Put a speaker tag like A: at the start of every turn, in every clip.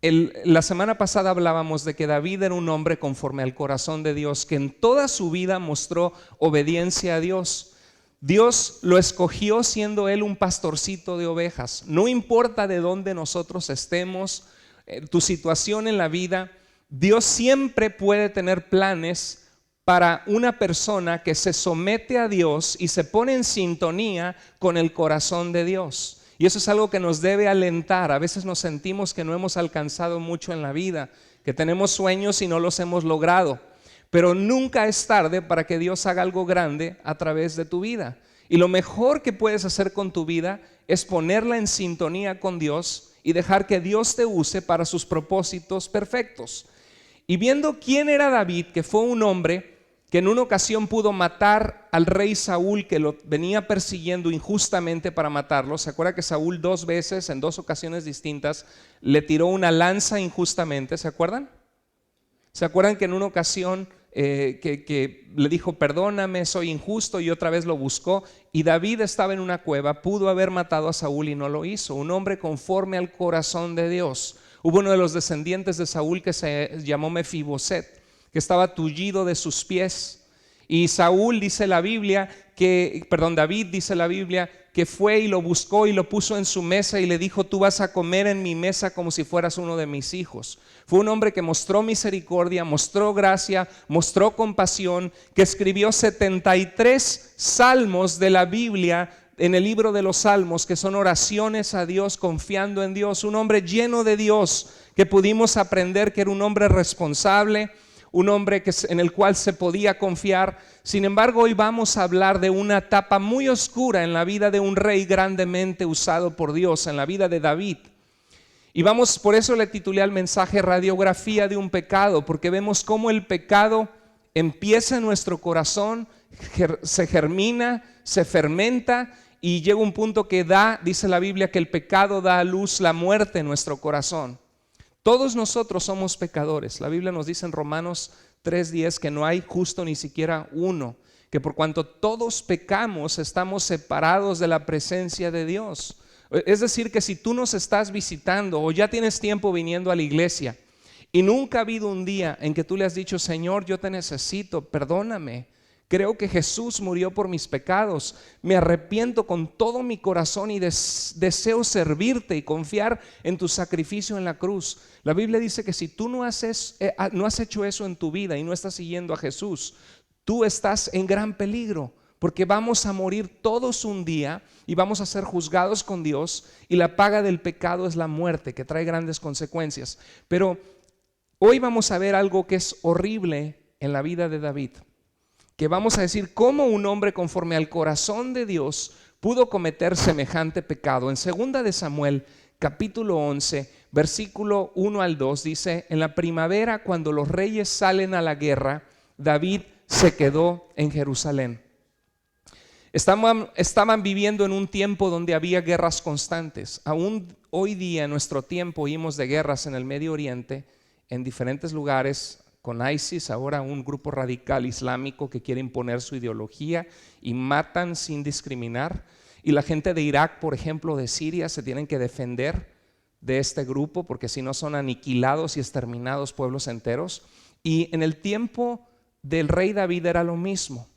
A: La semana pasada hablábamos de que David era un hombre conforme al corazón de Dios, que en toda su vida mostró obediencia a Dios. Dios lo escogió siendo él un pastorcito de ovejas. No importa de dónde nosotros estemos, tu situación en la vida, Dios siempre puede tener planes para una persona que se somete a Dios y se pone en sintonía con el corazón de Dios. Y eso es algo que nos debe alentar. A veces nos sentimos que no hemos alcanzado mucho en la vida, que tenemos sueños y no los hemos logrado. Pero nunca es tarde para que Dios haga algo grande a través de tu vida. Y lo mejor que puedes hacer con tu vida es ponerla en sintonía con Dios y dejar que Dios te use para sus propósitos perfectos. Y viendo quién era David, que fue un hombre que en una ocasión pudo matar al rey Saúl, que lo venía persiguiendo injustamente para matarlo. ¿Se acuerda que Saúl 2 veces, en 2 ocasiones distintas, le tiró una lanza injustamente? ¿Se acuerdan? ¿Se acuerdan que en una ocasión que le dijo perdóname, soy injusto, y otra vez lo buscó? Y David estaba en una cueva, pudo haber matado a Saúl y no lo hizo. Un hombre conforme al corazón de Dios. Hubo uno de los descendientes de Saúl que se llamó Mefiboset, que estaba tullido de sus pies. Y David dice la Biblia que fue y lo buscó y lo puso en su mesa y le dijo: tú vas a comer en mi mesa como si fueras uno de mis hijos. Fue un hombre que mostró misericordia, mostró gracia, mostró compasión, que escribió 73 salmos de la Biblia en el libro de los Salmos, que son oraciones a Dios, confiando en Dios. Un hombre lleno de Dios, que pudimos aprender que era un hombre responsable, un hombre en el cual se podía confiar. Sin embargo, hoy vamos a hablar de una etapa muy oscura en la vida de un rey grandemente usado por Dios, en la vida de David. Y por eso le titulé al mensaje Radiografía de un pecado, porque vemos cómo el pecado empieza en nuestro corazón, se germina, se fermenta y llega un punto que dice la Biblia, que el pecado da a luz la muerte en nuestro corazón. Todos nosotros somos pecadores. La Biblia nos dice en Romanos 3:10 que no hay justo ni siquiera uno, que por cuanto todos pecamos estamos separados de la presencia de Dios. Es decir, que si tú nos estás visitando o ya tienes tiempo viniendo a la iglesia y nunca ha habido un día en que tú le has dicho: Señor, yo te necesito, perdóname, creo que Jesús murió por mis pecados, me arrepiento con todo mi corazón y deseo servirte y confiar en tu sacrificio en la cruz. La Biblia dice que si tú no has hecho eso en tu vida y no estás siguiendo a Jesús, tú estás en gran peligro, porque vamos a morir todos un día y vamos a ser juzgados con Dios, y la paga del pecado es la muerte, que trae grandes consecuencias. Pero hoy vamos a ver algo que es horrible en la vida de David, que vamos a decir cómo un hombre conforme al corazón de Dios pudo cometer semejante pecado. En 2 de Samuel, capítulo 11, versículo 1 al 2, dice: en la primavera, cuando los reyes salen a la guerra, David se quedó en Jerusalén. Estaban viviendo en un tiempo donde había guerras constantes. Aún hoy día, en nuestro tiempo, oímos de guerras en el Medio Oriente, en diferentes lugares, con ISIS, ahora un grupo radical islámico que quiere imponer su ideología y matan sin discriminar. Y la gente de Irak, por ejemplo, de Siria, se tienen que defender de este grupo, porque si no son aniquilados y exterminados pueblos enteros. Y en el tiempo del rey David era lo mismo.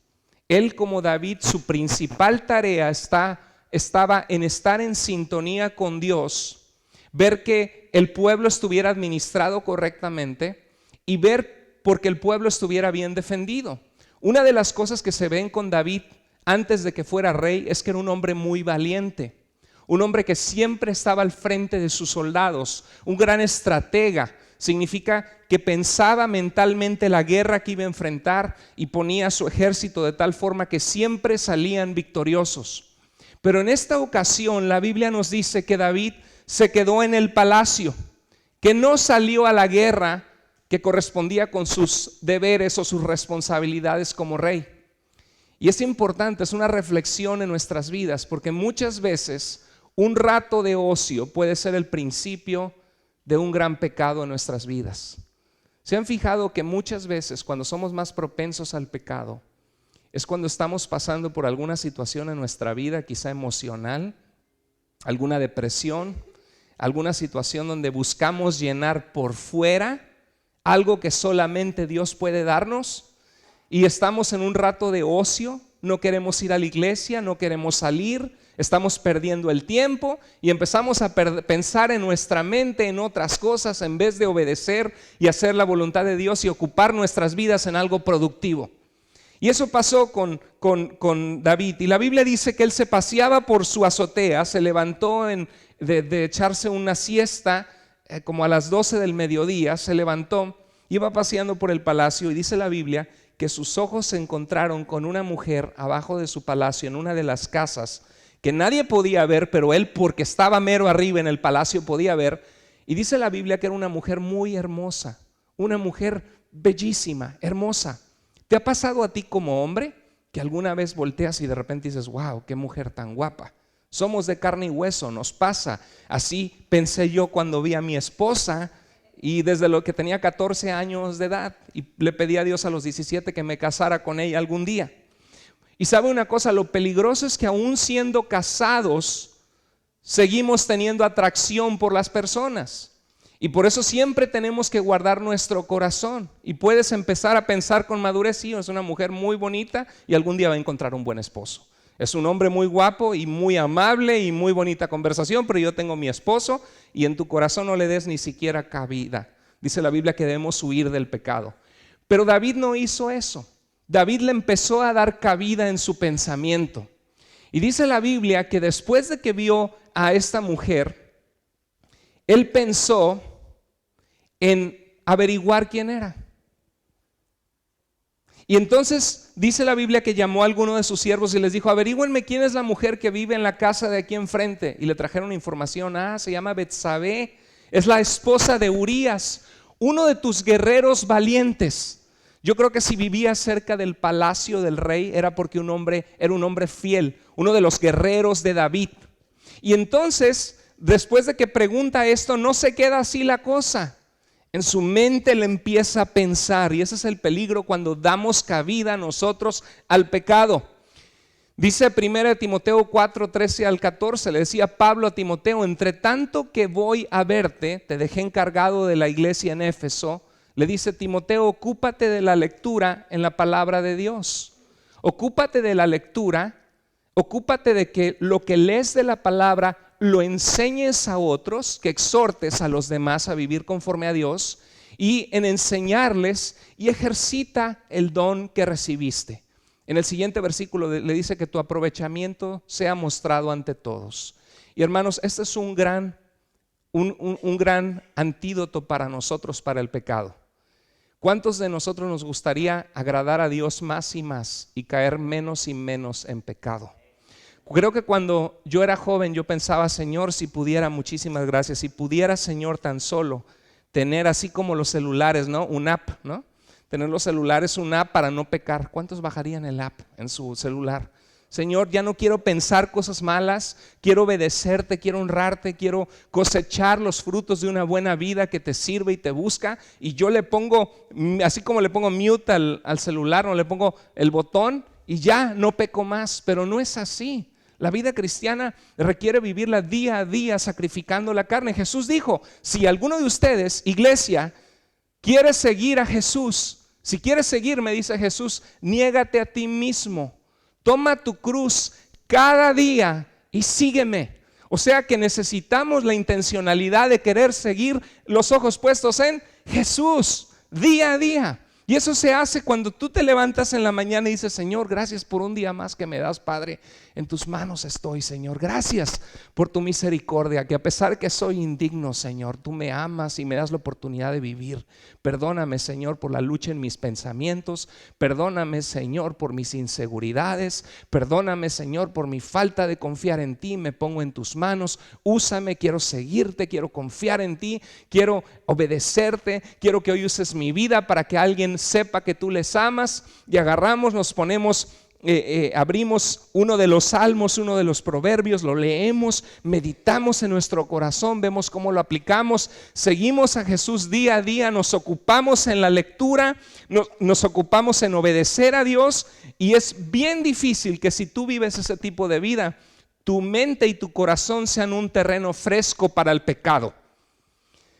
A: Él, como David, su principal tarea estaba en estar en sintonía con Dios, ver que el pueblo estuviera administrado correctamente y ver porque el pueblo estuviera bien defendido. Una de las cosas que se ven con David antes de que fuera rey es que era un hombre muy valiente, un hombre que siempre estaba al frente de sus soldados, un gran estratega. Significa que pensaba mentalmente la guerra que iba a enfrentar y ponía a su ejército de tal forma que siempre salían victoriosos. Pero en esta ocasión la Biblia nos dice que David se quedó en el palacio, que no salió a la guerra que correspondía con sus deberes o sus responsabilidades como rey. Y es importante, es una reflexión en nuestras vidas, porque muchas veces un rato de ocio puede ser el principio de un gran pecado en nuestras vidas. ¿Se han fijado que muchas veces cuando somos más propensos al pecado es cuando estamos pasando por alguna situación en nuestra vida, quizá emocional, alguna depresión, alguna situación donde buscamos llenar por fuera algo que solamente Dios puede darnos y estamos en un rato de ocio, no queremos ir a la iglesia, no queremos salir, estamos perdiendo el tiempo y empezamos a pensar en nuestra mente en otras cosas en vez de obedecer y hacer la voluntad de Dios y ocupar nuestras vidas en algo productivo? Y eso pasó con David. Y la Biblia dice que él se paseaba por su azotea, se levantó de echarse una siesta como a las 12 del mediodía, se levantó, iba paseando por el palacio y dice la Biblia que sus ojos se encontraron con una mujer abajo de su palacio en una de las casas que nadie podía ver, pero él, porque estaba mero arriba en el palacio, podía ver. Y dice la Biblia que era una mujer muy hermosa, una mujer bellísima, hermosa. ¿Te ha pasado a ti como hombre que alguna vez volteas y de repente dices, wow, qué mujer tan guapa? Somos de carne y hueso, nos pasa. Así pensé yo cuando vi a mi esposa y desde lo que tenía 14 años de edad y le pedí a Dios a los 17 que me casara con ella algún día. Y sabe una cosa, lo peligroso es que aún siendo casados seguimos teniendo atracción por las personas. Y por eso siempre tenemos que guardar nuestro corazón. Y puedes empezar a pensar con madurez, sí, es una mujer muy bonita y algún día va a encontrar un buen esposo. Es un hombre muy guapo y muy amable y muy bonita conversación, pero yo tengo mi esposo, y en tu corazón no le des ni siquiera cabida. Dice la Biblia que debemos huir del pecado. Pero David no hizo eso. David le empezó a dar cabida en su pensamiento. Y dice la Biblia que después de que vio a esta mujer, él pensó en averiguar quién era. Y entonces dice la Biblia que llamó a alguno de sus siervos y les dijo, averígüenme quién es la mujer que vive en la casa de aquí enfrente. Y le trajeron información, se llama Betsabé, es la esposa de Urías, uno de tus guerreros valientes. Yo creo que si vivía cerca del palacio del rey era porque era un hombre fiel, uno de los guerreros de David. Y entonces, después de que pregunta esto, no se queda así la cosa. En su mente le empieza a pensar, y ese es el peligro cuando damos cabida nosotros al pecado. Dice 1 Timoteo 4, 13 al 14, le decía Pablo a Timoteo, entre tanto que voy a verte, te dejé encargado de la iglesia en Éfeso. Le dice Timoteo, ocúpate de la lectura en la palabra de Dios. Ocúpate de la lectura, ocúpate de que lo que lees de la palabra lo enseñes a otros, que exhortes a los demás a vivir conforme a Dios, y en enseñarles, y ejercita el don que recibiste. En el siguiente versículo le dice que tu aprovechamiento sea mostrado ante todos. Y hermanos, este es un gran antídoto para nosotros, para el pecado. ¿Cuántos de nosotros nos gustaría agradar a Dios más y más y caer menos y menos en pecado? Creo que cuando yo era joven yo pensaba, Señor, si pudiera, muchísimas gracias, si pudiera, Señor, tan solo tener así como los celulares, ¿no? Un app, ¿no? Tener los celulares, un app para no pecar. ¿Cuántos bajarían el app en su celular? Señor, ya no quiero pensar cosas malas, quiero obedecerte, quiero honrarte, quiero cosechar los frutos de una buena vida que te sirve y te busca. Y yo le pongo, así como le pongo mute al celular, no le pongo el botón y ya no peco más, pero no es así. La vida cristiana requiere vivirla día a día sacrificando la carne. Jesús dijo, si alguno de ustedes, iglesia, quiere seguir a Jesús, si quieres seguirme, dice Jesús, niégate a ti mismo, toma tu cruz cada día y sígueme. O sea que necesitamos la intencionalidad de querer seguir los ojos puestos en Jesús día a día. Y eso se hace cuando tú te levantas en la mañana y dices, Señor, gracias por un día más que me das, Padre. En tus manos estoy, Señor. Gracias por tu misericordia, que a pesar que soy indigno, Señor, tú me amas y me das la oportunidad de vivir. Perdóname, Señor, por la lucha en mis pensamientos. Perdóname, Señor, por mis inseguridades. Perdóname, Señor, por mi falta de confiar en ti. Me pongo en tus manos. Úsame, quiero seguirte, quiero confiar en ti, quiero obedecerte. Quiero que hoy uses mi vida para que alguien sepa que tú les amas. Y agarramos, nos ponemos, abrimos uno de los salmos, uno de los proverbios, lo leemos, meditamos en nuestro corazón, vemos cómo lo aplicamos, seguimos a Jesús día a día, nos ocupamos en la lectura, nos ocupamos en obedecer a Dios. Y es bien difícil que si tú vives ese tipo de vida, tu mente y tu corazón sean un terreno fresco para el pecado.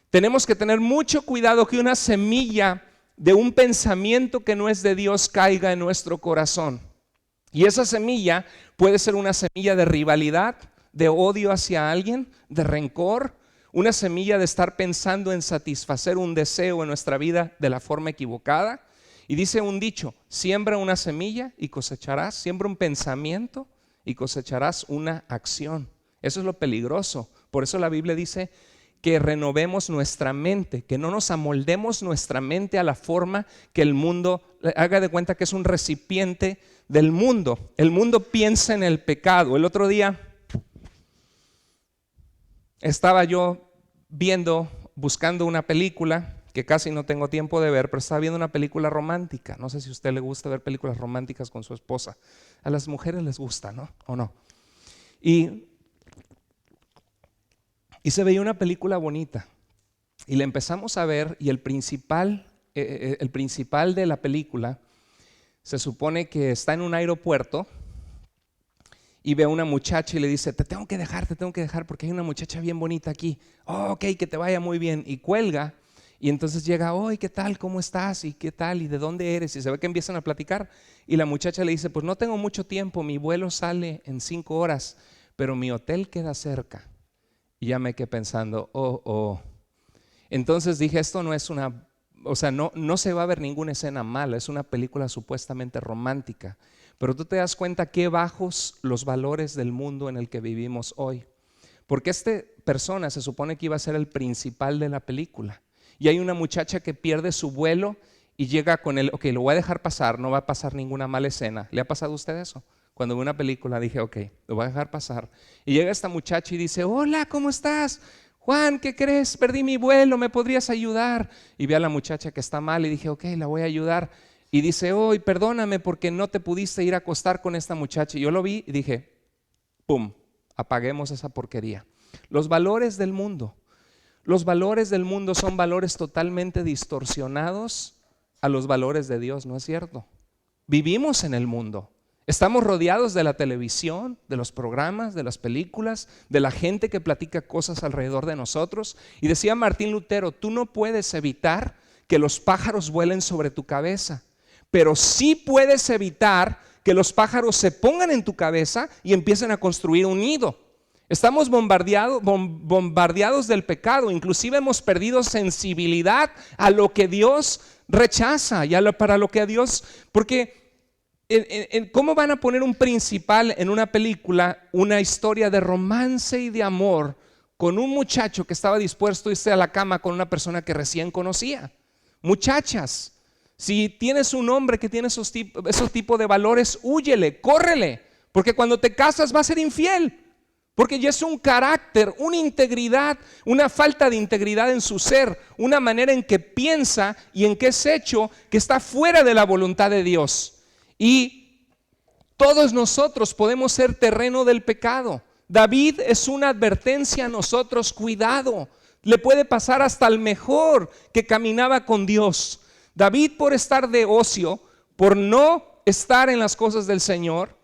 A: Tenemos que tener mucho cuidado que una semilla de un pensamiento que no es de Dios caiga en nuestro corazón. Y esa semilla puede ser una semilla de rivalidad, de odio hacia alguien, de rencor, una semilla de estar pensando en satisfacer un deseo en nuestra vida de la forma equivocada. Y dice un dicho: siembra una semilla y cosecharás, siembra un pensamiento y cosecharás una acción. Eso es lo peligroso. Por eso la Biblia dice que renovemos nuestra mente, que no nos amoldemos nuestra mente a la forma que el mundo, haga de cuenta que es un recipiente del mundo. El mundo piensa en el pecado. El otro día estaba yo buscando una película que casi no tengo tiempo de ver, pero estaba viendo una película romántica. No sé si a usted le gusta ver películas románticas con su esposa. A las mujeres les gusta, ¿no? ¿O no? Y se veía una película bonita y la empezamos a ver, y el principal de la película se supone que está en un aeropuerto y ve a una muchacha y le dice: te tengo que dejar porque hay una muchacha bien bonita aquí. Oh, ok, que te vaya muy bien. Y cuelga, y entonces llega: oye, ¿qué tal? ¿Cómo estás? ¿Y qué tal? ¿Y de dónde eres? Y se ve que empiezan a platicar y la muchacha le dice: pues no tengo mucho tiempo, mi vuelo sale en 5 horas, pero mi hotel queda cerca. Y ya me quedé pensando, Entonces dije, esto no es no se va a ver ninguna escena mala, es una película supuestamente romántica. Pero tú te das cuenta qué bajos los valores del mundo en el que vivimos hoy. Porque esta persona se supone que iba a ser el principal de la película. Y hay una muchacha que pierde su vuelo y llega con él: ok, lo voy a dejar pasar, no va a pasar ninguna mala escena. ¿Le ha pasado a usted eso? Cuando vi una película dije: ok, lo voy a dejar pasar. Y llega esta muchacha y dice: hola, ¿cómo estás? Juan, ¿qué crees? Perdí mi vuelo, ¿me podrías ayudar? Y vi a la muchacha que está mal y dije: ok, la voy a ayudar. Y dice: perdóname porque no te pudiste ir a acostar con esta muchacha. Y yo lo vi y dije: pum, apaguemos esa porquería. Los valores del mundo son valores totalmente distorsionados a los valores de Dios, ¿no es cierto? Vivimos en el mundo. Estamos rodeados de la televisión, de los programas, de las películas, de la gente que platica cosas alrededor de nosotros. Y decía Martín Lutero: tú no puedes evitar que los pájaros vuelen sobre tu cabeza, pero sí puedes evitar que los pájaros se pongan en tu cabeza y empiecen a construir un nido. Estamos bombardeados del pecado, inclusive hemos perdido sensibilidad a lo que Dios rechaza y para lo que a Dios, porque ¿cómo van a poner un principal en una película una historia de romance y de amor con un muchacho que estaba dispuesto a irse a la cama con una persona que recién conocía? Muchachas, si tienes un hombre que tiene esos tipos de valores, húyele, córrele, porque cuando te casas va a ser infiel, porque ya es un carácter, una integridad, una falta de integridad en su ser, una manera en que piensa y en que es hecho que está fuera de la voluntad de Dios. Y todos nosotros podemos ser terreno del pecado. David es una advertencia a nosotros: cuidado, le puede pasar hasta al mejor que caminaba con Dios. David, por estar de ocio, por no estar en las cosas del Señor,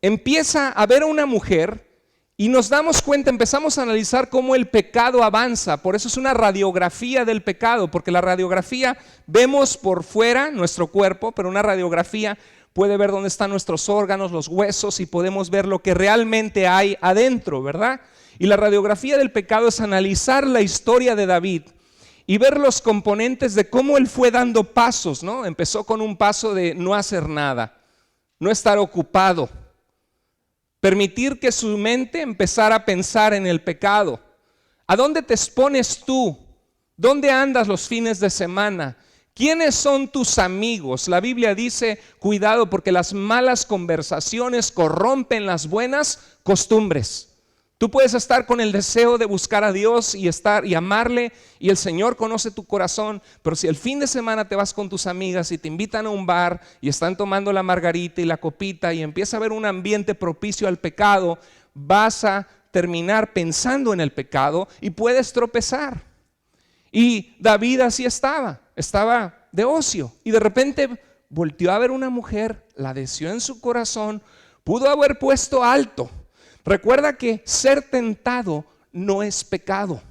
A: empieza a ver a una mujer y nos damos cuenta, empezamos a analizar cómo el pecado avanza. Por eso es una radiografía del pecado, porque la radiografía vemos por fuera nuestro cuerpo, pero una radiografía puede ver dónde están nuestros órganos, los huesos, y podemos ver lo que realmente hay adentro, ¿verdad? Y la radiografía del pecado es analizar la historia de David y ver los componentes de cómo él fue dando pasos, ¿no? Empezó con un paso de no hacer nada, no estar ocupado, permitir que su mente empezara a pensar en el pecado. ¿A dónde te expones tú? ¿Dónde andas los fines de semana? ¿Quiénes son tus amigos? La Biblia dice: cuidado, porque las malas conversaciones corrompen las buenas costumbres. Tú puedes estar con el deseo de buscar a Dios y amarle, y el Señor conoce tu corazón, pero si el fin de semana te vas con tus amigas y te invitan a un bar y están tomando la margarita y la copita y empieza a haber un ambiente propicio al pecado, vas a terminar pensando en el pecado y puedes tropezar. Y David así estaba de ocio, y de repente volteó a ver una mujer, la deseó en su corazón, pudo haber puesto alto, Recuerda que ser tentado no es pecado.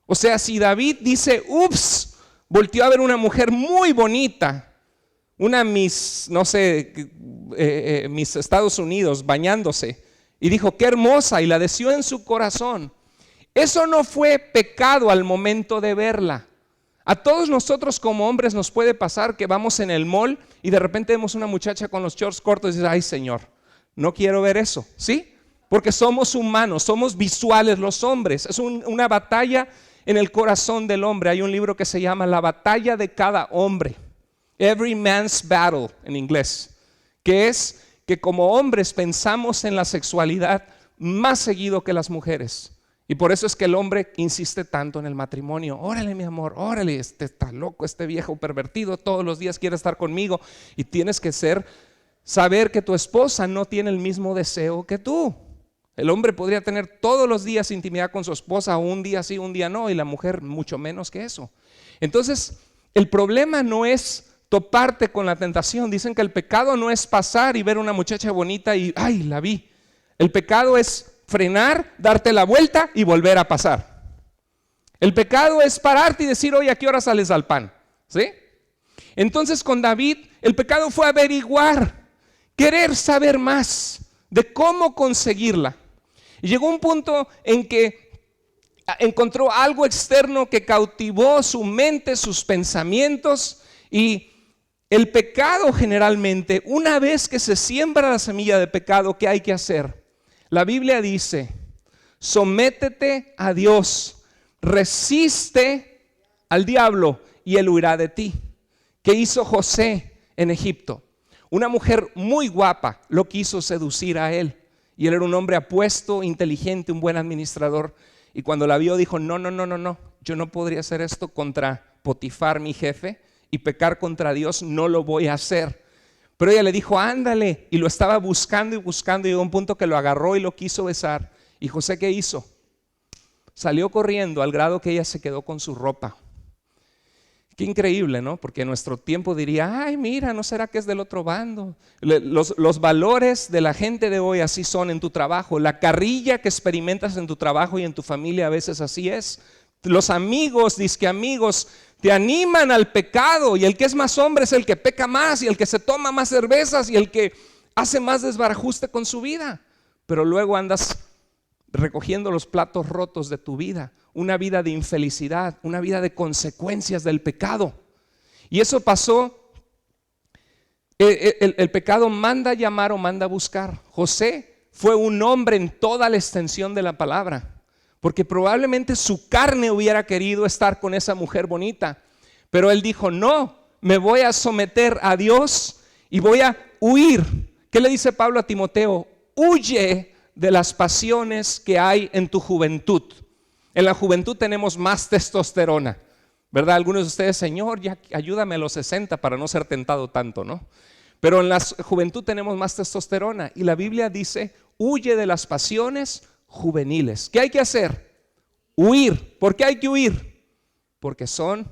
A: O sea, si David dice, ups, volteó a ver una mujer muy bonita, una Miss, no sé, Miss Estados Unidos bañándose, y dijo, qué hermosa, y la deseó en su corazón. Eso no fue pecado al momento de verla. A todos nosotros como hombres nos puede pasar que vamos en el mall y de repente vemos una muchacha con los shorts cortos y dices, ay Señor, no quiero ver eso, ¿sí? Porque somos humanos, somos visuales los hombres. Es una batalla en el corazón del hombre. Hay un libro que se llama La batalla de cada hombre, Every Man's Battle en inglés, que es que como hombres pensamos en la sexualidad más seguido que las mujeres. Y por eso es que el hombre insiste tanto en el matrimonio. Órale mi amor, órale, está loco, este viejo pervertido, todos los días quiere estar conmigo. Y tienes que saber que tu esposa no tiene el mismo deseo que tú. El hombre podría tener todos los días intimidad con su esposa, un día sí, un día no, y la mujer mucho menos que eso. Entonces, el problema no es toparte con la tentación. Dicen que el pecado no es pasar y ver una muchacha bonita y ¡ay, la vi! El pecado es frenar, darte la vuelta y volver a pasar. El pecado es pararte y decir, oye, ¿a qué hora sales al pan? ¿Sí? Entonces con David, el pecado fue averiguar, querer saber más de cómo conseguirla. Y llegó un punto en que encontró algo externo que cautivó su mente, sus pensamientos. Y el pecado generalmente, una vez que se siembra la semilla de pecado, ¿qué hay que hacer? La Biblia dice, sométete a Dios, resiste al diablo y él huirá de ti. ¿Qué hizo José en Egipto? Una mujer muy guapa lo quiso seducir a él. Y él era un hombre apuesto, inteligente, un buen administrador. Y cuando la vio dijo, no, yo no podría hacer esto contra Potifar, mi jefe, y pecar contra Dios, no lo voy a hacer. Pero ella le dijo, ándale, y lo estaba buscando y llegó a un punto que lo agarró y lo quiso besar. ¿Y José qué hizo? Salió corriendo al grado que ella se quedó con su ropa. Qué increíble, ¿no? Porque en nuestro tiempo diría, ay, mira, ¿no será que es del otro bando? Los valores de la gente de hoy así son en tu trabajo. La carrilla que experimentas en tu trabajo y en tu familia a veces así es. Los amigos, disque amigos, te animan al pecado y el que es más hombre es el que peca más y el que se toma más cervezas y el que hace más desbarajuste con su vida. Pero luego andas recogiendo los platos rotos de tu vida, una vida de infelicidad, una vida de consecuencias del pecado. Y eso pasó. El pecado manda llamar o manda buscar. José fue un hombre en toda la extensión de la palabra, porque probablemente su carne hubiera querido estar con esa mujer bonita, pero él dijo, no, me voy a someter a Dios y voy a huir. ¿Qué le dice Pablo a Timoteo? Huye de las pasiones que hay en tu juventud. En la juventud tenemos más testosterona, ¿verdad? Algunos de ustedes, Señor, ya ayúdame a los 60 para no ser tentado tanto, ¿no? Pero en la juventud tenemos más testosterona y la Biblia dice, huye de las pasiones juveniles. ¿Qué hay que hacer? Huir. ¿Por qué hay que huir? Porque son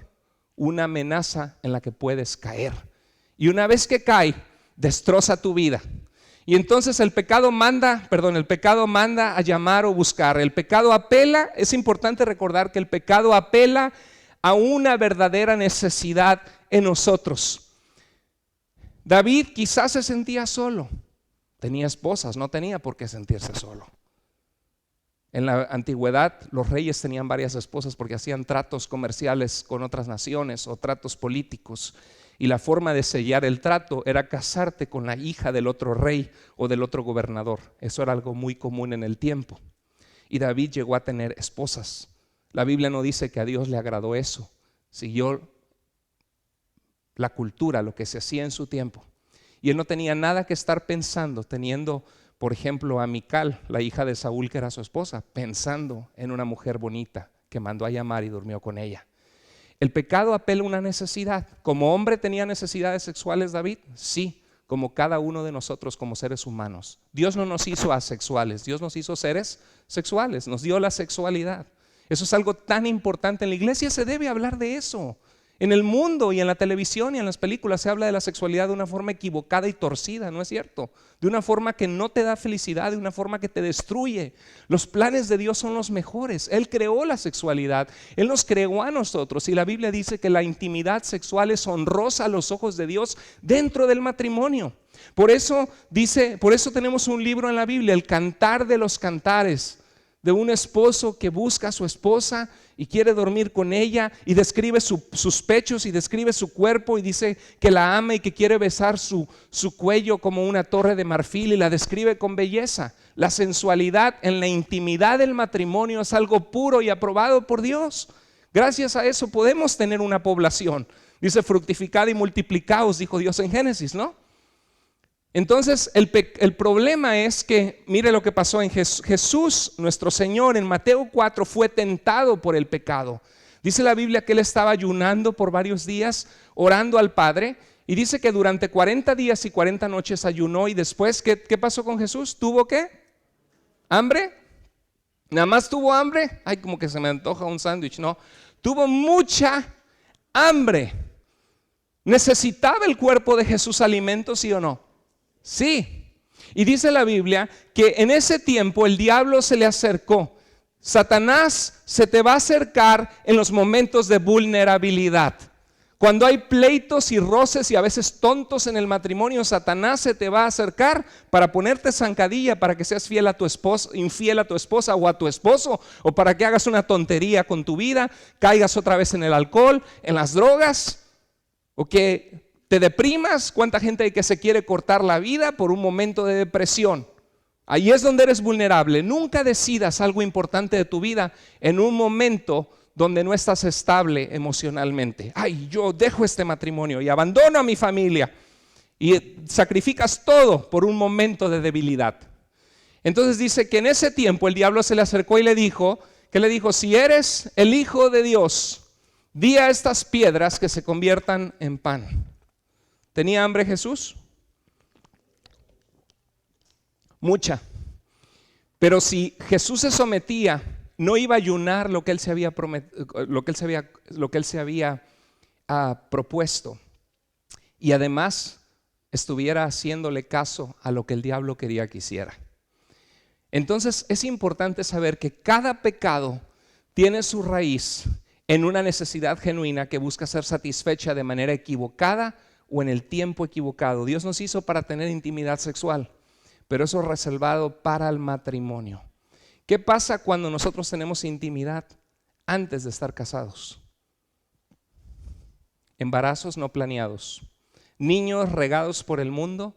A: una amenaza en la que puedes caer. Y una vez que cae, destroza tu vida. Y entonces el pecado manda a llamar o buscar. El pecado apela, es importante recordar que el pecado apela a una verdadera necesidad en nosotros. David quizás se sentía solo. Tenía esposas, no tenía por qué sentirse solo. En la antigüedad los reyes tenían varias esposas porque hacían tratos comerciales con otras naciones o tratos políticos. Y la forma de sellar el trato era casarte con la hija del otro rey o del otro gobernador. Eso era algo muy común en el tiempo. Y David llegó a tener esposas. La Biblia no dice que a Dios le agradó eso. Siguió la cultura, lo que se hacía en su tiempo. Y él no tenía nada que estar pensando, teniendo, por ejemplo, a Mical, la hija de Saúl, que era su esposa, pensando en una mujer bonita que mandó a llamar y durmió con ella. El pecado apela a una necesidad. ¿Como hombre tenía necesidades sexuales David? Sí, como cada uno de nosotros como seres humanos. Dios no nos hizo asexuales, Dios nos hizo seres sexuales, nos dio la sexualidad. Eso es algo tan importante. En la iglesia se debe hablar de eso. En el mundo y en la televisión y en las películas se habla de la sexualidad de una forma equivocada y torcida, ¿no es cierto? De una forma que no te da felicidad, de una forma que te destruye. Los planes de Dios son los mejores. Él creó la sexualidad, Él nos creó a nosotros, y la Biblia dice que la intimidad sexual es honrosa a los ojos de Dios dentro del matrimonio. Por eso tenemos un libro en la Biblia, el Cantar de los Cantares, de un esposo que busca a su esposa y quiere dormir con ella, y describe sus pechos y describe su cuerpo y dice que la ama y que quiere besar su cuello como una torre de marfil, y la describe con belleza. La sensualidad en la intimidad del matrimonio es algo puro y aprobado por Dios. Gracias a eso podemos tener una población. Dice: fructificad y multiplicaos, dijo Dios en Génesis, ¿no? Entonces el problema es que, mire lo que pasó en Jesús, nuestro Señor, en Mateo 4 fue tentado por el pecado. Dice la Biblia que Él estaba ayunando por varios días, orando al Padre, y dice que durante 40 días y 40 noches ayunó. Y después, ¿qué pasó con Jesús? ¿Tuvo qué? ¿Hambre? ¿Nada más tuvo hambre? Ay, como que se me antoja un sándwich. No, tuvo mucha hambre. ¿Necesitaba el cuerpo de Jesús alimento, sí o no? Sí, y dice la Biblia que en ese tiempo el diablo se le acercó. Satanás se te va a acercar en los momentos de vulnerabilidad. Cuando hay pleitos y roces y a veces tontos en el matrimonio, Satanás se te va a acercar para ponerte zancadilla, para que seas fiel a tu esposa, infiel a tu esposa o a tu esposo, o para que hagas una tontería con tu vida, caigas otra vez en el alcohol, en las drogas, o que te deprimas. ¿Cuánta gente hay que se quiere cortar la vida por un momento de depresión? Ahí es donde eres vulnerable. Nunca decidas algo importante de tu vida en un momento donde no estás estable emocionalmente. Ay, yo dejo este matrimonio y abandono a mi familia, y sacrificas todo por un momento de debilidad. Entonces dice que en ese tiempo el diablo se le acercó y le dijo, ¿qué le dijo? Si eres el Hijo de Dios, di a estas piedras que se conviertan en pan. ¿Tenía hambre Jesús? Mucha. Pero si Jesús se sometía, no iba a ayunar lo que él se había propuesto, y además estuviera haciéndole caso a lo que el diablo quería que hiciera. Entonces es importante saber que cada pecado tiene su raíz en una necesidad genuina que busca ser satisfecha de manera equivocada o en el tiempo equivocado. Dios nos hizo para tener intimidad sexual, pero eso es reservado para el matrimonio. ¿Qué pasa cuando nosotros tenemos intimidad antes de estar casados? Embarazos no planeados, niños regados por el mundo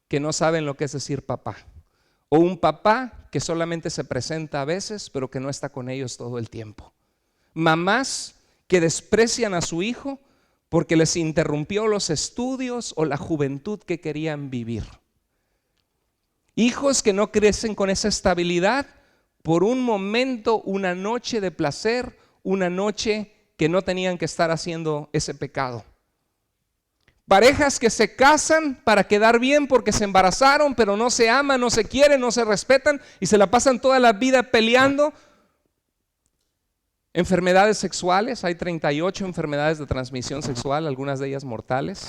A: que no saben lo que es decir papá, o un papá que solamente se presenta a veces pero que no está con ellos todo el tiempo. Mamás que desprecian a su hijo porque les interrumpió los estudios o la juventud que querían vivir. Hijos que no crecen con esa estabilidad por un momento, una noche de placer, una noche que no tenían que estar haciendo ese pecado. Parejas que se casan para quedar bien porque se embarazaron, pero no se aman, no se quieren, no se respetan y se la pasan toda la vida peleando. Enfermedades sexuales, hay 38 enfermedades de transmisión sexual, algunas de ellas mortales.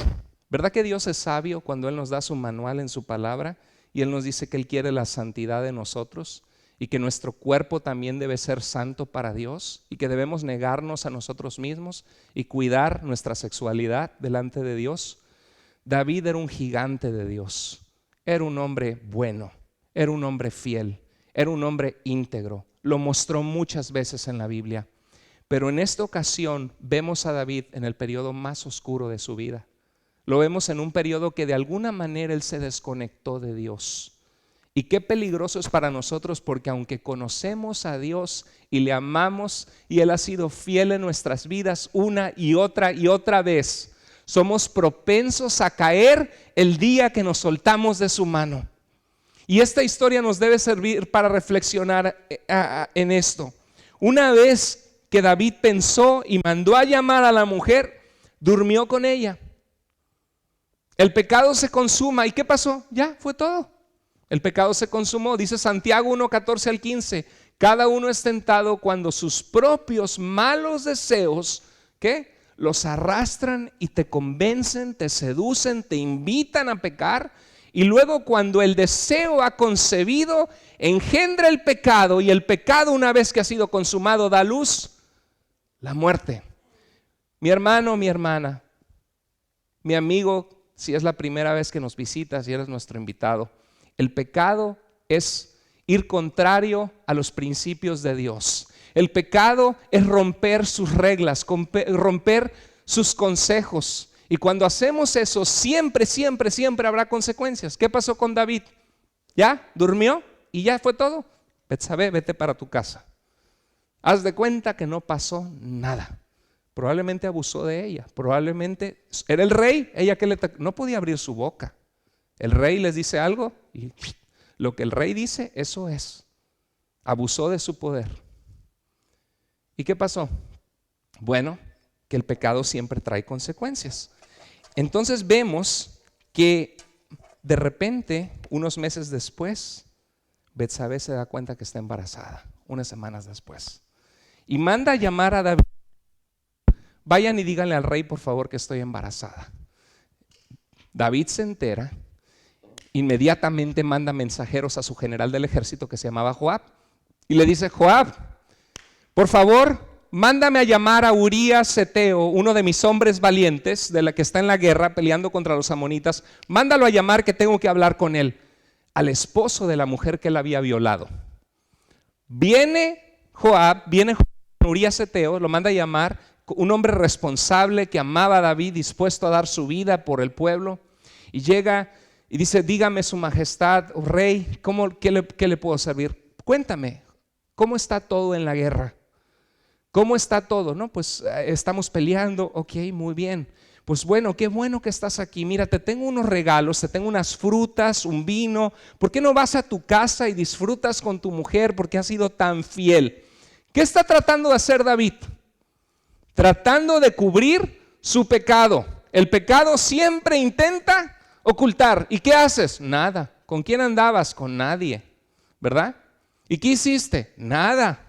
A: ¿Verdad que Dios es sabio cuando Él nos da su manual en su palabra y Él nos dice que Él quiere la santidad de nosotros y que nuestro cuerpo también debe ser santo para Dios y que debemos negarnos a nosotros mismos y cuidar nuestra sexualidad delante de Dios? David era un gigante de Dios, era un hombre bueno, era un hombre fiel, era un hombre íntegro, lo mostró muchas veces en la Biblia. Pero en esta ocasión vemos a David en el periodo más oscuro de su vida. Lo vemos en un periodo que de alguna manera él se desconectó de Dios. Y qué peligroso es para nosotros, porque aunque conocemos a Dios y le amamos y Él ha sido fiel en nuestras vidas una y otra vez, somos propensos a caer el día que nos soltamos de su mano. Y esta historia nos debe servir para reflexionar en esto. Una vez que David pensó y mandó a llamar a la mujer, durmió con ella. El pecado se consuma. ¿Y qué pasó? Ya, fue todo. El pecado se consumó. Dice Santiago 1:14 al 15. Cada uno es tentado cuando sus propios malos deseos, ¿qué?, los arrastran y te convencen, te seducen, te invitan a pecar. Y luego cuando el deseo ha concebido, engendra el pecado, y el pecado, una vez que ha sido consumado, da luz, la muerte. Mi hermano, mi hermana, mi amigo, si es la primera vez que nos visitas y eres nuestro invitado, el pecado es ir contrario a los principios de Dios. El pecado es romper sus reglas, romper sus consejos. Y cuando hacemos eso, siempre, siempre, siempre habrá consecuencias. ¿Qué pasó con David? ¿Ya? ¿Durmió? ¿Y ya fue todo? Betsabé, vete para tu casa. Haz de cuenta que no pasó nada. Probablemente abusó de ella. Probablemente era el rey. Ella que no podía abrir su boca. El rey les dice algo y lo que el rey dice, eso es. Abusó de su poder. ¿Y qué pasó? Bueno, que el pecado siempre trae consecuencias. Entonces vemos que de repente, unos meses después, Betsabé se da cuenta que está embarazada, unas semanas después. Y manda a llamar a David. Vayan y díganle al rey, por favor, que estoy embarazada. David se entera, inmediatamente manda mensajeros a su general del ejército que se llamaba Joab. Y le dice: Joab, por favor, mándame a llamar a Urías Eteo, uno de mis hombres valientes, de la que está en la guerra peleando contra los amonitas. Mándalo a llamar, que tengo que hablar con él. Al esposo de la mujer que él había violado. Viene Urías Eteo, lo manda a llamar, un hombre responsable que amaba a David, dispuesto a dar su vida por el pueblo. Y llega y dice: dígame su majestad, oh rey, ¿qué le puedo servir? Cuéntame, ¿cómo está todo en la guerra? ¿Cómo está todo? No, pues estamos peleando. Ok, muy bien. Pues bueno, qué bueno que estás aquí. Mira, te tengo unos regalos, te tengo unas frutas, un vino. ¿Por qué no vas a tu casa y disfrutas con tu mujer porque has sido tan fiel? ¿Qué está tratando de hacer David? Tratando de cubrir su pecado. El pecado siempre intenta ocultar. ¿Y qué haces? Nada. ¿Con quién andabas? Con nadie, ¿verdad? ¿Y qué hiciste? Nada.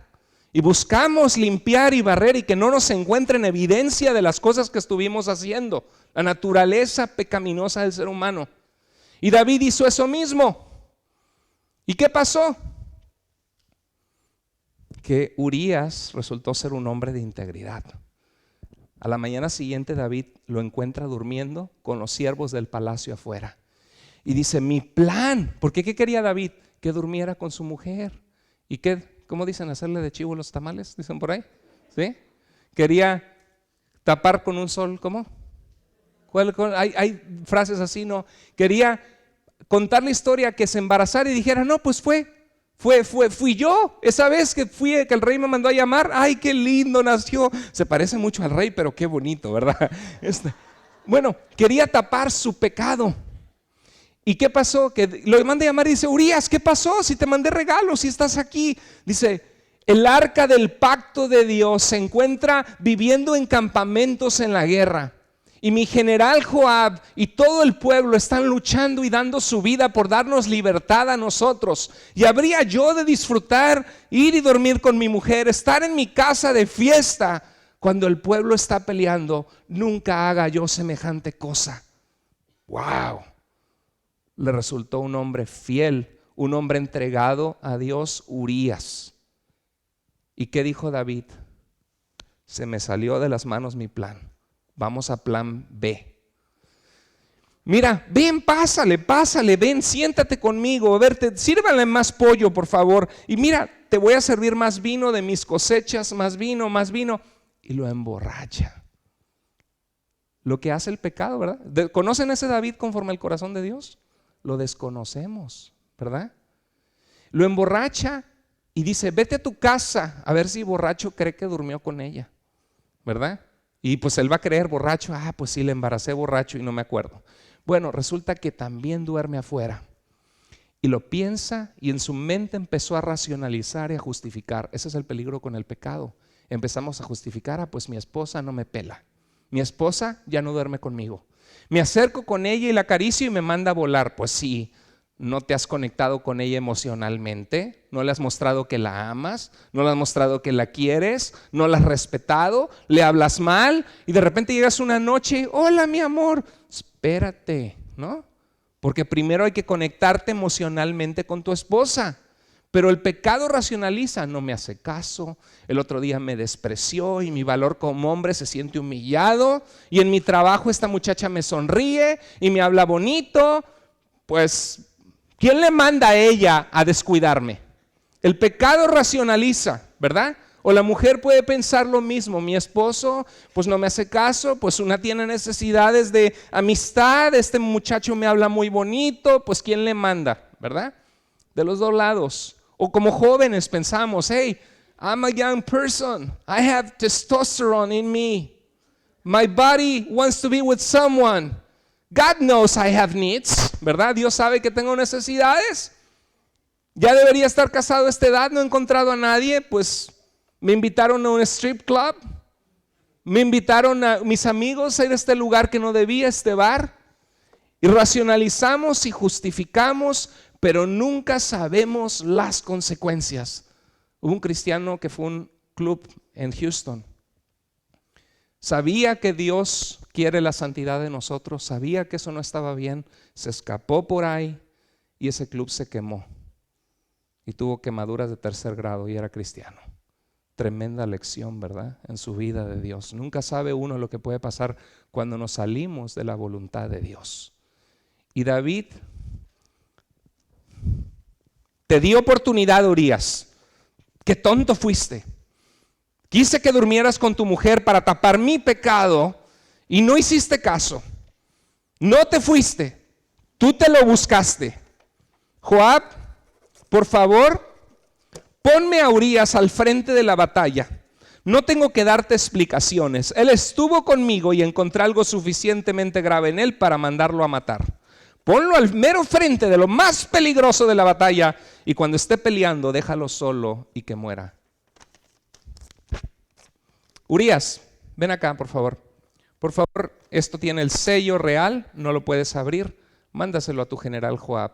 A: Y buscamos limpiar y barrer y que no nos encuentren evidencia de las cosas que estuvimos haciendo, la naturaleza pecaminosa del ser humano. Y David hizo eso mismo. ¿Y qué pasó? Que Urías resultó ser un hombre de integridad. A la mañana siguiente David lo encuentra durmiendo con los siervos del palacio afuera. Y dice: mi plan, porque ¿qué quería David? Que durmiera con su mujer. ¿Y qué? ¿Cómo dicen? ¿Hacerle de chivo los tamales? ¿Dicen por ahí? ¿Sí? Quería tapar con un sol, ¿cómo? Hay frases así, ¿no? Quería contar la historia, que se embarazara y dijera: no, pues fui yo, esa vez que el rey me mandó a llamar. Ay, qué lindo nació. Se parece mucho al rey, pero qué bonito, ¿verdad? Bueno, quería tapar su pecado. ¿Y qué pasó? Que lo manda a llamar y dice: Urías, ¿qué pasó? Si te mandé regalos, si estás aquí. Dice: el arca del pacto de Dios se encuentra viviendo en campamentos en la guerra. Y mi general Joab y todo el pueblo están luchando y dando su vida por darnos libertad a nosotros. Y habría yo de disfrutar, ir y dormir con mi mujer, estar en mi casa de fiesta, cuando el pueblo está peleando. Nunca haga yo semejante cosa. ¡Wow! Le resultó un hombre fiel, un hombre entregado a Dios, Urías. ¿Y qué dijo David? Se me salió de las manos mi plan. Vamos a plan B. Mira, ven, pásale, ven, siéntate conmigo. A ver, sírvanle más pollo, por favor. Y mira, te voy a servir más vino de mis cosechas, más vino. Y lo emborracha. Lo que hace el pecado, ¿verdad? ¿Conocen a ese David conforme al corazón de Dios? Lo desconocemos, ¿verdad? Lo emborracha y dice: vete a tu casa, a ver si borracho cree que durmió con ella, ¿verdad? Y pues él va a creer borracho: pues sí, le embaracé borracho y no me acuerdo. Bueno, resulta que también duerme afuera. Y lo piensa, y en su mente empezó a racionalizar y a justificar. Ese es el peligro con el pecado. Empezamos a justificar: pues mi esposa no me pela, mi esposa ya no duerme conmigo. Me acerco con ella y la acaricio y me manda a volar. Pues sí, ¿No te has conectado con ella emocionalmente? ¿No le has mostrado que la amas? ¿No le has mostrado que la quieres? ¿No la has respetado? ¿Le hablas mal? Y de repente llegas una noche, hola mi amor, espérate, ¿no? Porque primero hay que conectarte emocionalmente con tu esposa. Pero el pecado racionaliza, no me hace caso, el otro día me despreció y mi valor como hombre se siente humillado, y en mi trabajo esta muchacha me sonríe y me habla bonito. Pues, ¿quién le manda a ella a descuidarme? El pecado racionaliza, ¿verdad? O la mujer puede pensar lo mismo, mi esposo pues no me hace caso, pues una tiene necesidades de amistad, este muchacho me habla muy bonito, pues ¿quién le manda? ¿Verdad? De los dos lados. O como jóvenes pensamos, hey, I'm a young person, I have testosterone in me, my body wants to be with someone, God knows I have needs, ¿verdad? Dios sabe que tengo necesidades. Ya debería estar casado a esta edad, no he encontrado a nadie, pues me invitaron a un strip club, me invitaron a mis amigos a ir a este lugar que no debía, este bar. Y racionalizamos y justificamos, pero nunca sabemos las consecuencias. Hubo un cristiano que fue a un club en Houston. Sabía que Dios quiere la santidad de nosotros, sabía que eso no estaba bien, se escapó por ahí y ese club se quemó. Y tuvo quemaduras de 3er grado y era cristiano. Tremenda lección, ¿verdad? En su vida de Dios. Nunca sabe uno lo que puede pasar cuando nos salimos de la voluntad de Dios. Y David te dio oportunidad, Urías. Qué tonto fuiste. Quise que durmieras con tu mujer para tapar mi pecado y no hiciste caso. No te fuiste, tú te lo buscaste. Joab, por favor, ponme a Urías al frente de la batalla. No tengo que darte explicaciones. Él estuvo conmigo y encontré algo suficientemente grave en él para mandarlo a matar. Ponlo al mero frente de lo más peligroso de la batalla y cuando esté peleando, déjalo solo y que muera. Urías, ven acá, por favor. Por favor, esto tiene el sello real, no lo puedes abrir. Mándaselo a tu general Joab.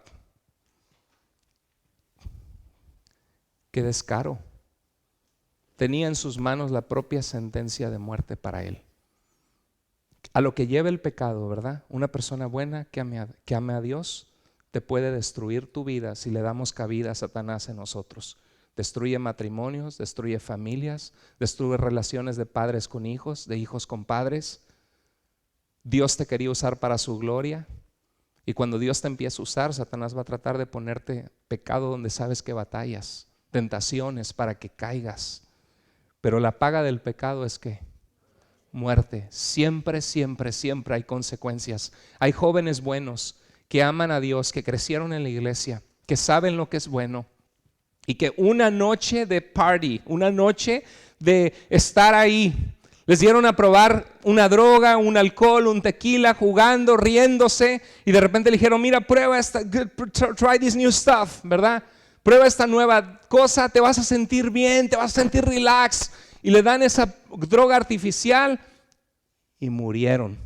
A: Qué descaro. Tenía en sus manos la propia sentencia de muerte para él. A lo que lleva el pecado, ¿verdad? Una persona buena que ame a Dios te puede destruir tu vida si le damos cabida a Satanás en nosotros. Destruye matrimonios, destruye familias, destruye relaciones de padres con hijos, de hijos con padres. Dios te quería usar para su gloria y cuando Dios te empieza a usar, Satanás va a tratar de ponerte pecado donde sabes que batallas, tentaciones para que caigas. Pero la paga del pecado es que muerte. Siempre, siempre, siempre hay consecuencias. Hay jóvenes buenos que aman a Dios, que crecieron en la iglesia, que saben lo que es bueno y que una noche de party, una noche de estar ahí, les dieron a probar una droga, un alcohol, un tequila, jugando, riéndose y de repente le dijeron, mira, prueba esta, try this new stuff, ¿verdad? Prueba esta nueva cosa, te vas a sentir bien, te vas a sentir relax. Y le dan esa droga artificial y murieron.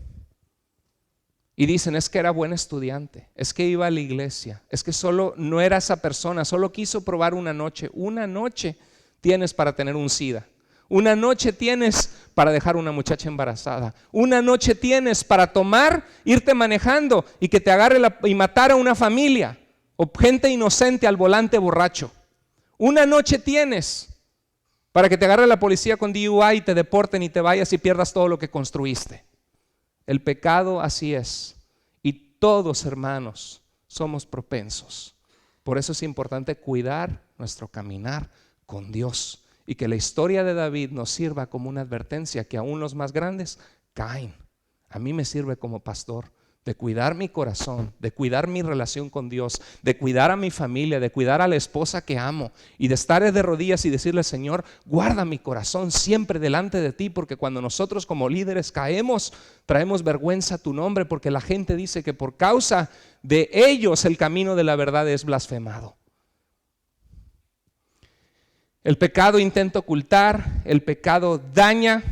A: Y dicen, es que era buen estudiante, es que iba a la iglesia, es que solo no era esa persona, solo quiso probar una noche. Una noche tienes para tener un SIDA. Una noche tienes para dejar una muchacha embarazada. Una noche tienes para tomar, irte manejando y que te agarre y matar a una familia o gente inocente al volante borracho. Una noche tienes para que te agarre la policía con DUI y te deporten y te vayas y pierdas todo lo que construiste. El pecado así es. Y todos, hermanos, somos propensos. Por eso es importante cuidar nuestro caminar con Dios. Y que la historia de David nos sirva como una advertencia que aún los más grandes caen. A mí me sirve como pastor de cuidar mi corazón, de cuidar mi relación con Dios, de cuidar a mi familia, de cuidar a la esposa que amo y de estar de rodillas y decirle, Señor, guarda mi corazón siempre delante de ti, porque cuando nosotros como líderes caemos, traemos vergüenza a tu nombre, porque la gente dice que por causa de ellos el camino de la verdad es blasfemado. El pecado intenta ocultar, el pecado daña.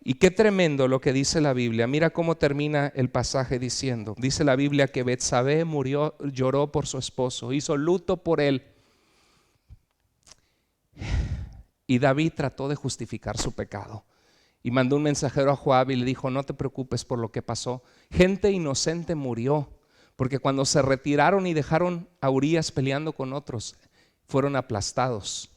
A: y qué tremendo lo que dice la Biblia. Mira cómo termina el pasaje diciendo. Dice la Biblia que Betsabé murió, lloró por su esposo, hizo luto por él. Y David trató de justificar su pecado. Y mandó un mensajero a Joab y le dijo: no te preocupes por lo que pasó. Gente inocente murió, porque cuando se retiraron y dejaron a Urías peleando con otros, fueron aplastados.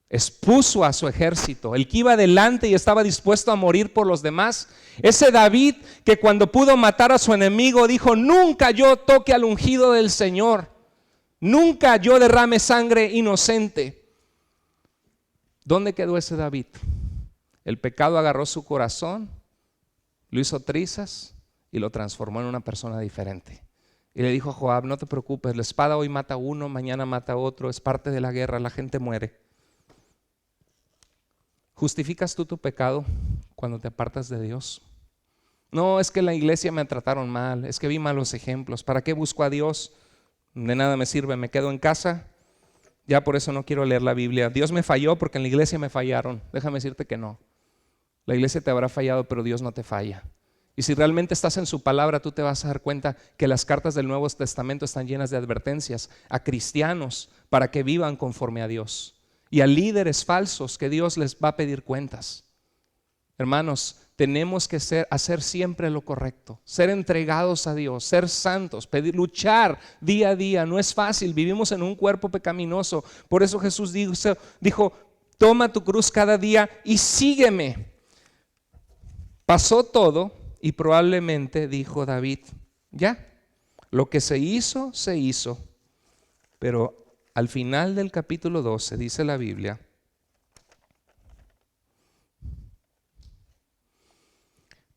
A: Expuso a su ejército, el que iba delante y estaba dispuesto a morir por los demás. Ese David que cuando pudo matar a su enemigo dijo: nunca yo toque al ungido del Señor, nunca yo derrame sangre inocente. ¿Dónde quedó ese David? El pecado agarró su corazón, lo hizo trizas y lo transformó en una persona diferente. Y le dijo a Joab: no te preocupes, la espada hoy mata a uno, mañana mata a otro, es parte de la guerra, la gente muere. ¿Justificas tú tu pecado cuando te apartas de Dios? No, es que en la iglesia me trataron mal, es que vi malos ejemplos. ¿Para qué busco a Dios? De nada me sirve, me quedo en casa. Ya por eso no quiero leer la Biblia. Dios me falló porque en la iglesia me fallaron. Déjame decirte que no. La iglesia te habrá fallado, pero Dios no te falla. Y si realmente estás en su palabra, tú te vas a dar cuenta que las cartas del Nuevo Testamento están llenas de advertencias a cristianos para que vivan conforme a Dios, y a líderes falsos que Dios les va a pedir cuentas. Hermanos, tenemos que hacer siempre lo correcto, ser entregados a Dios, ser santos, luchar día a día. No es fácil, vivimos en un cuerpo pecaminoso. Por eso Jesús dijo: toma tu cruz cada día y sígueme. Pasó todo y probablemente dijo David: ya, lo que se hizo, se hizo. Pero al final del capítulo 12 dice la Biblia: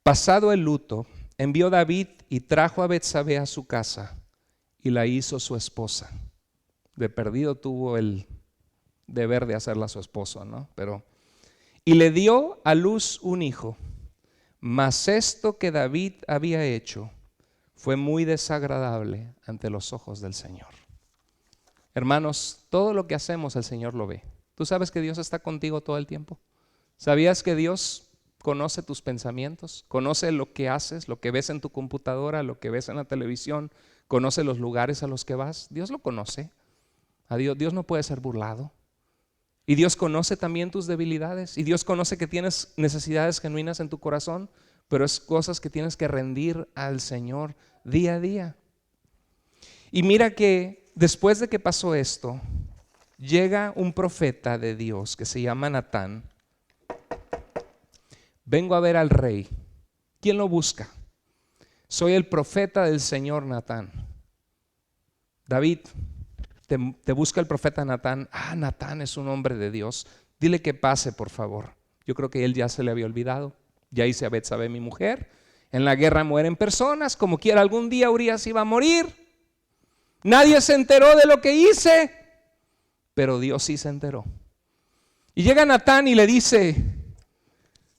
A: pasado el luto, envió David y trajo a Betsabé a su casa y la hizo su esposa. De perdido tuvo el deber de hacerla su esposo, ¿no? Y le dio a luz un hijo. Mas esto que David había hecho fue muy desagradable ante los ojos del Señor. Hermanos, todo lo que hacemos el Señor lo ve. ¿Tú sabes que Dios está contigo todo el tiempo? ¿Sabías que Dios conoce tus pensamientos? Conoce lo que haces, lo que ves en tu computadora, lo que ves en la televisión, conoce los lugares a los que vas. Dios lo conoce. Dios no puede ser burlado. Y Dios conoce también tus debilidades. Y Dios conoce que tienes necesidades genuinas en tu corazón, pero es cosas que tienes que rendir al Señor día a día. Y mira que después de que pasó esto, llega un profeta de Dios que se llama Natán. Vengo a ver al rey. ¿Quién lo busca? Soy el profeta del Señor, Natán. David, te busca el profeta Natán. Natán es un hombre de Dios. Dile que pase, por favor. Yo creo que él ya se le había olvidado. Ya hice a Betsabé mi mujer. En la guerra mueren personas. Como quiera, algún día Urías iba a morir. Nadie se enteró de lo que hice, pero Dios sí se enteró. Y llega Natán y le dice: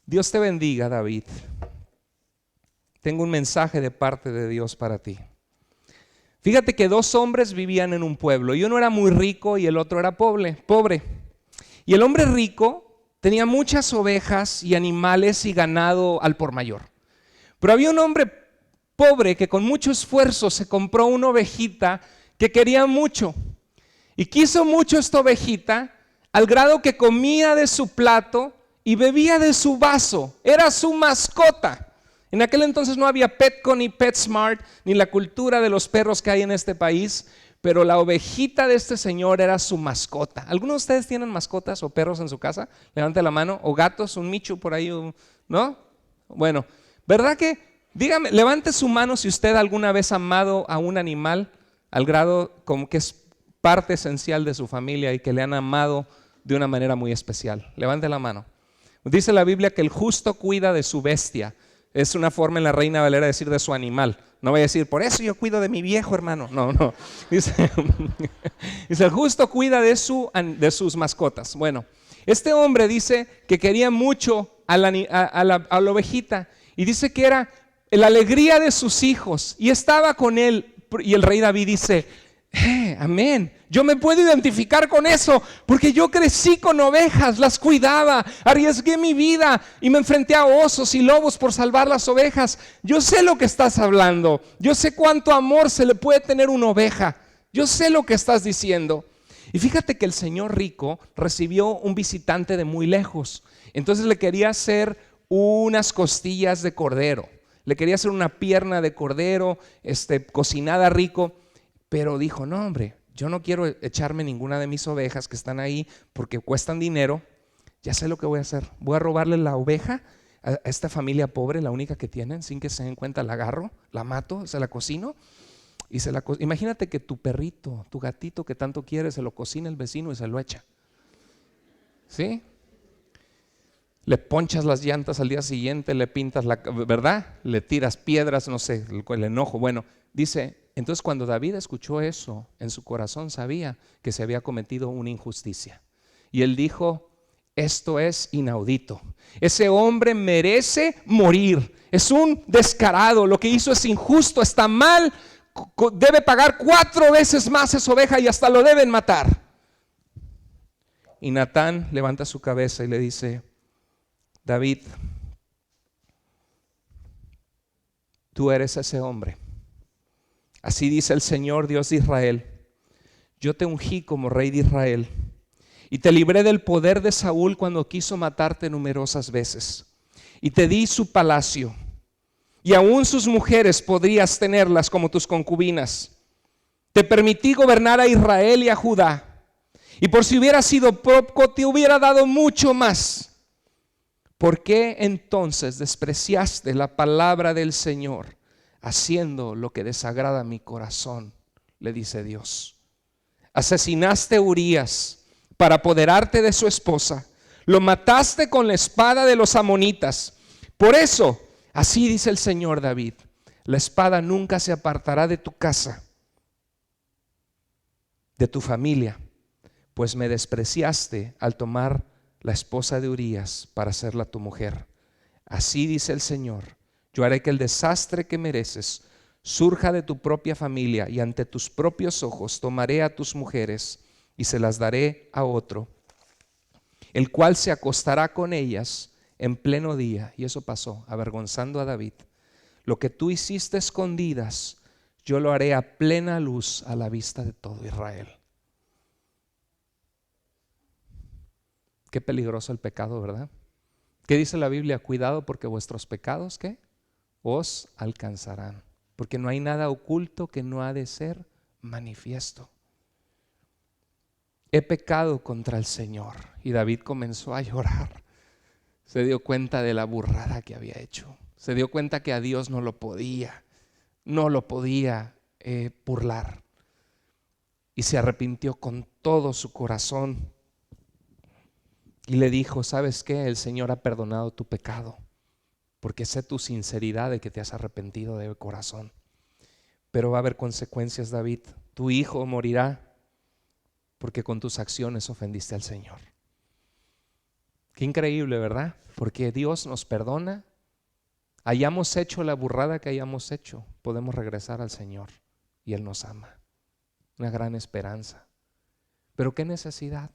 A: Dios te bendiga, David. Tengo un mensaje de parte de Dios para ti. Fíjate que dos hombres vivían en un pueblo, y uno era muy rico y el otro era pobre. Y el hombre rico tenía muchas ovejas y animales y ganado al por mayor. Pero había un hombre pobre que con mucho esfuerzo se compró una ovejita que quería mucho. Y quiso mucho esta ovejita al grado que comía de su plato y bebía de su vaso. Era su mascota. En aquel entonces no había Petco ni PetSmart ni la cultura de los perros que hay en este país, pero la ovejita de este señor era su mascota. ¿Algunos de ustedes tienen mascotas o perros en su casa? Levante la mano. O gatos, un michu por ahí, ¿no? Bueno, ¿verdad que? Dígame, levante su mano si usted alguna vez ha amado a un animal al grado como que es parte esencial de su familia y que le han amado de una manera muy especial. Levante la mano. Dice la Biblia que el justo cuida de su bestia. Es una forma en la Reina Valera de decir de su animal. No voy a decir, por eso yo cuido de mi viejo, hermano. No. Dice, el justo cuida de sus mascotas. Bueno, este hombre dice que quería mucho a la ovejita. Y dice que era la alegría de sus hijos. Y estaba con él. Y el rey David dice, dije, amén. Yo me puedo identificar con eso porque yo crecí con ovejas, las cuidaba, arriesgué mi vida y me enfrenté a osos y lobos por salvar las ovejas. Yo sé lo que estás hablando. Yo sé cuánto amor se le puede tener a una oveja. Yo sé lo que estás diciendo. Y fíjate que el señor rico recibió un visitante de muy lejos. Entonces le quería hacer unas costillas de cordero. Le quería hacer una pierna de cordero, cocinada rico. Pero dijo, no hombre, yo no quiero echarme ninguna de mis ovejas que están ahí porque cuestan dinero. Ya sé lo que voy a hacer. Voy a robarle la oveja a esta familia pobre, la única que tienen, sin que se den cuenta. La agarro, la mato, se la cocino. Imagínate que tu perrito, tu gatito que tanto quieres, se lo cocina el vecino y se lo echa. ¿Sí? Le ponchas las llantas al día siguiente, le pintas ¿verdad? Le tiras piedras, no sé, el enojo. Bueno, dice, entonces cuando David escuchó eso, en su corazón sabía que se había cometido una injusticia. Y él dijo, esto es inaudito. Ese hombre merece morir. Es un descarado, lo que hizo es injusto, está mal. Debe pagar 4 veces más esa oveja y hasta lo deben matar. Y Natán levanta su cabeza y le dice, David, tú eres ese hombre. Así dice el Señor Dios de Israel, yo te ungí como rey de Israel y te libré del poder de Saúl cuando quiso matarte numerosas veces y te di su palacio. Y aún sus mujeres podrías tenerlas como tus concubinas. Te permití gobernar a Israel y a Judá. Y por si hubiera sido poco, te hubiera dado mucho más. ¿Por qué entonces despreciaste la palabra del Señor, haciendo lo que desagrada a mi corazón? Le dice Dios. Asesinaste a Urías para apoderarte de su esposa. Lo mataste con la espada de los amonitas. Por eso, así dice el Señor David, la espada nunca se apartará de tu casa, de tu familia, pues me despreciaste al tomar la esposa de Urías para hacerla tu mujer. Así dice el Señor, yo haré que el desastre que mereces surja de tu propia familia y ante tus propios ojos tomaré a tus mujeres y se las daré a otro, el cual se acostará con ellas en pleno día. Y eso pasó, avergonzando a David. Lo que tú hiciste escondidas, yo lo haré a plena luz a la vista de todo Israel. Qué peligroso el pecado, ¿verdad? ¿Qué dice la Biblia? Cuidado porque vuestros pecados, ¿qué? Os alcanzarán. Porque no hay nada oculto que no ha de ser manifiesto. He pecado contra el Señor. Y David comenzó a llorar. Se dio cuenta de la burrada que había hecho. Se dio cuenta que a Dios no lo podía burlar. Y se arrepintió con todo su corazón. Y le dijo, ¿sabes qué? El Señor ha perdonado tu pecado, porque sé tu sinceridad de que te has arrepentido de corazón. Pero va a haber consecuencias, David. Tu hijo morirá porque con tus acciones ofendiste al Señor. Qué increíble, ¿verdad? Porque Dios nos perdona. Hayamos hecho la burrada que hayamos hecho, podemos regresar al Señor y Él nos ama. Una gran esperanza. Pero qué necesidad.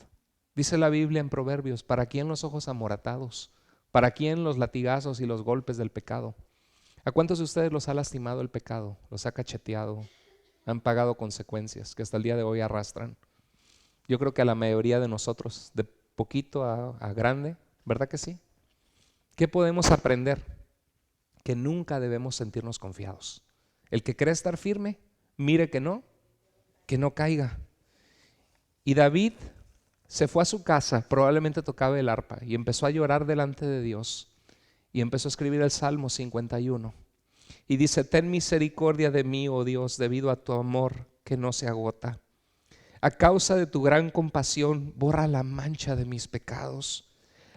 A: Dice la Biblia en Proverbios, ¿para quién los ojos amoratados? ¿Para quién los latigazos y los golpes del pecado? ¿A cuántos de ustedes los ha lastimado el pecado? Los ha cacheteado, han pagado consecuencias que hasta el día de hoy arrastran. Yo creo que a la mayoría de nosotros, de poquito a grande, ¿verdad que sí? ¿Qué podemos aprender? Que nunca debemos sentirnos confiados. El que cree estar firme, mire que no caiga. Y David se fue a su casa, probablemente tocaba el arpa, y empezó a llorar delante de Dios. Y empezó a escribir el Salmo 51. Y dice, ten misericordia de mí, oh Dios, debido a tu amor que no se agota. A causa de tu gran compasión, borra la mancha de mis pecados.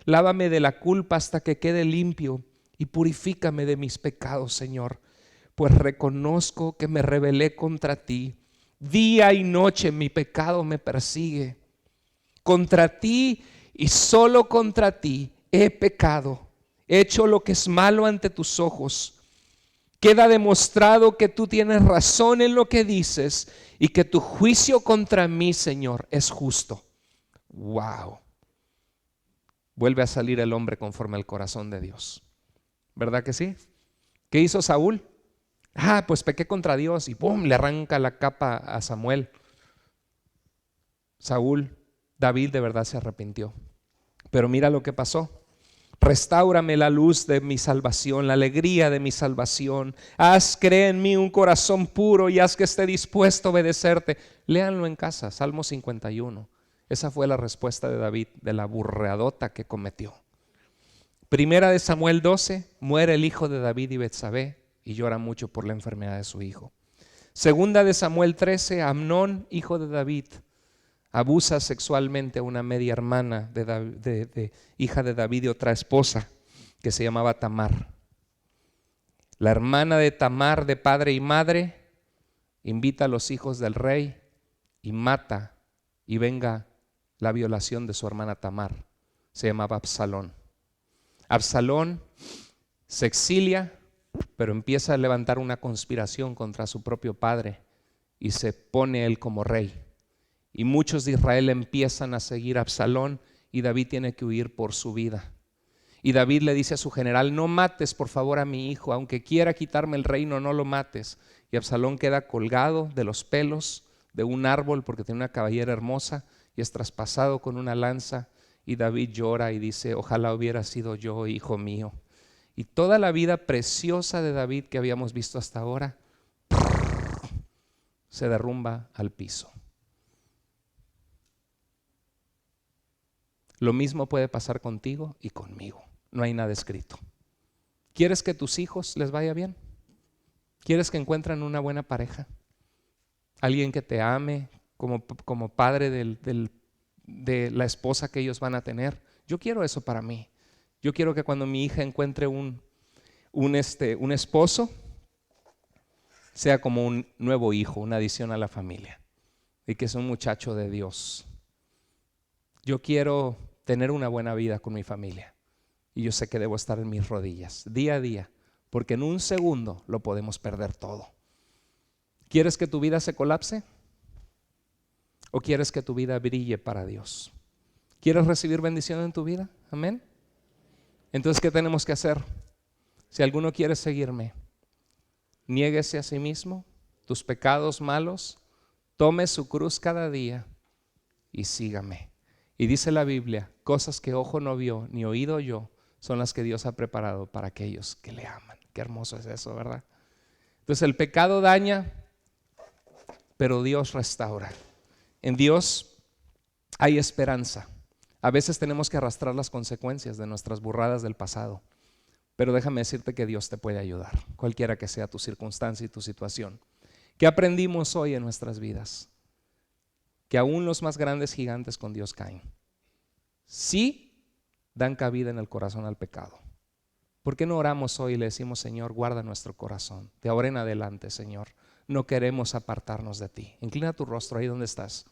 A: Lávame de la culpa hasta que quede limpio y purifícame de mis pecados, Señor. Pues reconozco que me rebelé contra ti. Día y noche mi pecado me persigue. Contra ti y solo contra ti he pecado. He hecho lo que es malo ante tus ojos, Queda demostrado que tú tienes razón en lo que dices y que tu juicio contra mí, Señor, es justo. Wow. Vuelve a salir el hombre conforme al corazón de Dios. ¿Verdad que sí? ¿Qué hizo Saúl? Pues pequé contra Dios y ¡pum! Le arranca la capa a Samuel. David de verdad se arrepintió. Pero mira lo que pasó. Restáurame la luz de mi salvación, la alegría de mi salvación. Crea en mí un corazón puro y haz que esté dispuesto a obedecerte. Léanlo en casa, Salmo 51. Esa fue la respuesta de David de la burreadota que cometió. Primera de Samuel 12, muere el hijo de David y Betsabé y llora mucho por la enfermedad de su hijo. Segunda de Samuel 13, Amnón, hijo de David, abusa sexualmente a una media hermana hija de David y otra esposa que se llamaba Tamar. La hermana de Tamar, de padre y madre, invita a los hijos del rey y mata y venga la violación de su hermana Tamar. Se llamaba Absalón. Absalón se exilia, pero empieza a levantar una conspiración contra su propio padre y se pone él como rey. Y muchos de Israel empiezan a seguir a Absalón y David tiene que huir por su vida. Y David le dice a su general: no mates por favor a mi hijo, aunque quiera quitarme el reino, no lo mates. Y Absalón queda colgado de los pelos de un árbol porque tiene una cabellera hermosa y es traspasado con una lanza. Y David llora y dice: ojalá hubiera sido yo, hijo mío. Y toda la vida preciosa de David que habíamos visto hasta ahora se derrumba al piso. Lo mismo puede pasar contigo y conmigo. No hay nada escrito. ¿Quieres que tus hijos les vaya bien? ¿Quieres que encuentren una buena pareja? Alguien que te ame como padre de la esposa que ellos van a tener. Yo quiero eso para mí. Yo quiero que cuando mi hija encuentre un esposo, sea como un nuevo hijo, una adición a la familia, y que es un muchacho de Dios. Yo quiero tener una buena vida con mi familia y yo sé que debo estar en mis rodillas día a día, porque en un segundo lo podemos perder todo. ¿Quieres que tu vida se colapse? ¿O quieres que tu vida brille para Dios? ¿Quieres recibir bendición en tu vida? Amén. Entonces, ¿qué tenemos que hacer? Si alguno quiere seguirme, niéguese a sí mismo, tus pecados malos, tome su cruz cada día y sígame. Y dice la Biblia: cosas que ojo no vio ni oído yo son las que Dios ha preparado para aquellos que le aman. Qué hermoso es eso, ¿verdad? Entonces el pecado daña, pero Dios restaura. En Dios hay esperanza. A veces tenemos que arrastrar las consecuencias de nuestras burradas del pasado, pero déjame decirte que Dios te puede ayudar, cualquiera que sea tu circunstancia y tu situación. ¿Qué aprendimos hoy en nuestras vidas? Que aún los más grandes gigantes con Dios caen. Sí dan cabida en el corazón al pecado. ¿Por qué no oramos hoy y le decimos: Señor, guarda nuestro corazón? De ahora en adelante, Señor, no queremos apartarnos de ti. Inclina tu rostro ahí donde estás.